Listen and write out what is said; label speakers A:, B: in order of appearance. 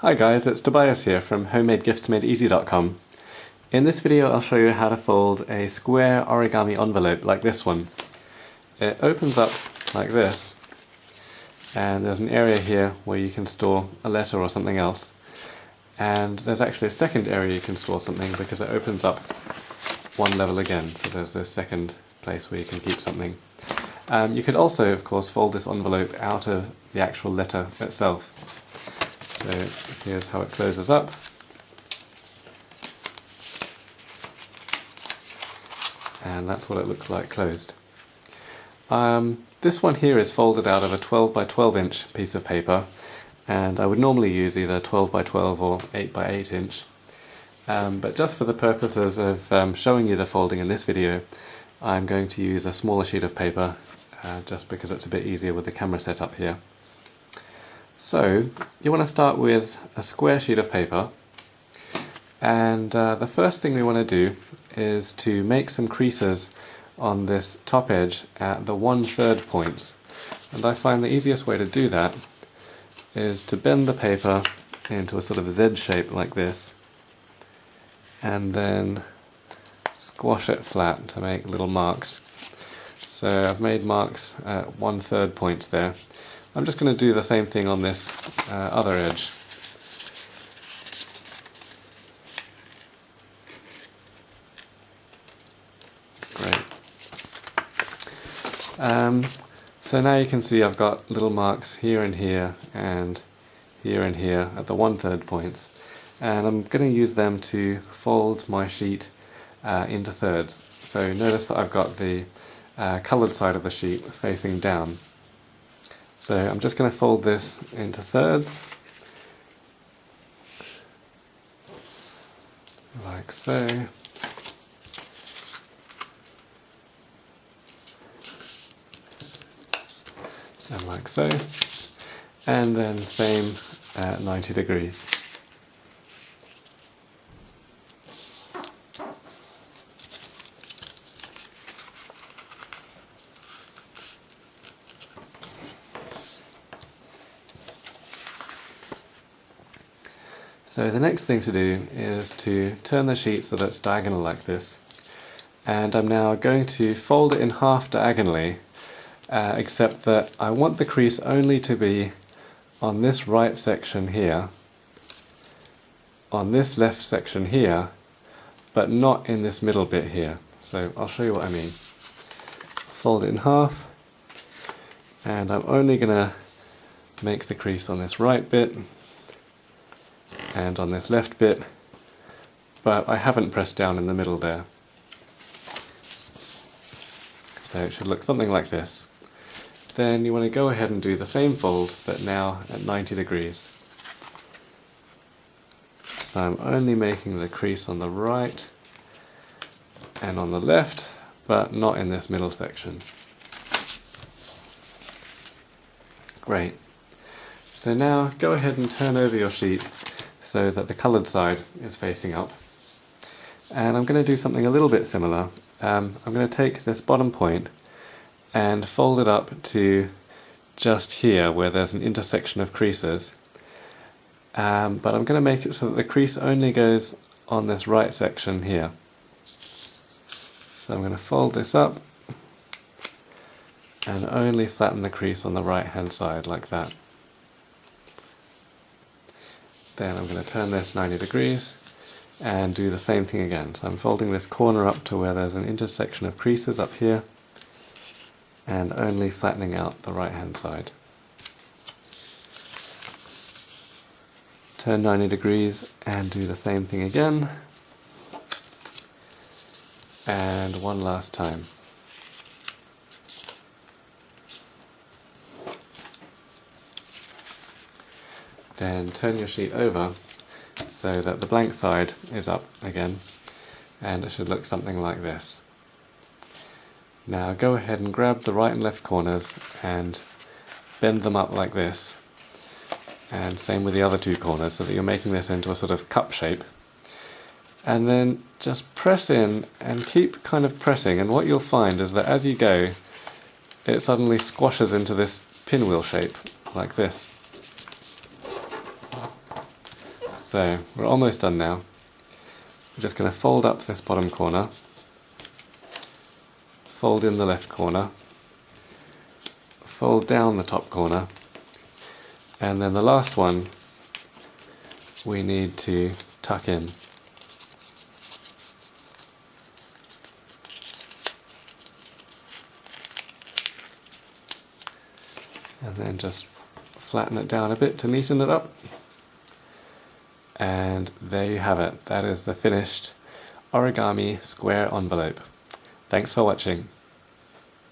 A: Hi guys, it's Tobias here from homemadegiftsmadeeasy.com. In this video I'll show you how to fold a square origami envelope like this one. It opens up like this, and there's an area here where you can store a letter or something else. And there's actually a second area you can store something because it opens up one level again, so there's this second place where you can keep something. You could also, of course, fold this envelope out of the actual letter itself. So here's how it closes up. And that's what it looks like closed. This one here is folded out of a 12 by 12 inch piece of paper, and I would normally use either 12 by 12 or 8 by 8 inch. But just for the purposes of showing you the folding in this video, I'm going to use a smaller sheet of paper, just because it's a bit easier with the camera set up here. So you want to start with a square sheet of paper, and the first thing we want to do is to make some creases on this top edge at the 1/3 points. And I find the easiest way to do that is to bend the paper into a sort of Z shape like this, and then squash it flat to make little marks. So I've made marks at 1/3 points there. I'm just going to do the same thing on this other edge. Great. So now you can see I've got little marks here and here and here and here at the 1/3 points, and I'm going to use them to fold my sheet into thirds. So notice that I've got the coloured side of the sheet facing down. So I'm just going to fold this into thirds, like so. And like so. And then same at 90 degrees. So the next thing to do is to turn the sheet so that it's diagonal like this, and I'm now going to fold it in half diagonally, except that I want the crease only to be on this right section here, on this left section here, but not in this middle bit here. So I'll show you what I mean. Fold it in half, and I'm only going to make the crease on this right bit and on this left bit, but I haven't pressed down in the middle there. So it should look something like this. Then you want to go ahead and do the same fold, but now at 90 degrees. So I'm only making the crease on the right and on the left, but not in this middle section. Great. So now go ahead and turn over your sheet so that the coloured side is facing up. And I'm going to do something a little bit similar. I'm going to take this bottom point and fold it up to just here where there's an intersection of creases. But I'm going to make it so that the crease only goes on this right section here. So I'm going to fold this up and only flatten the crease on the right hand side like that. Then I'm going to turn this 90 degrees and do the same thing again. So I'm folding this corner up to where there's an intersection of creases up here, and only flattening out the right hand side. Turn 90 degrees and do the same thing again, and one last time. Then turn your sheet over so that the blank side is up again, and it should look something like this. Now go ahead and grab the right and left corners and bend them up like this, and same with the other two corners, so that you're making this into a sort of cup shape. And then just press in and keep kind of pressing, and what you'll find is that as you go, it suddenly squashes into this pinwheel shape like this. So we're almost done now. We're just going to fold up this bottom corner, fold in the left corner, fold down the top corner, and then the last one we need to tuck in. And then just flatten it down a bit to neaten it up. And there you have it. That is the finished origami square envelope. Thanks for watching.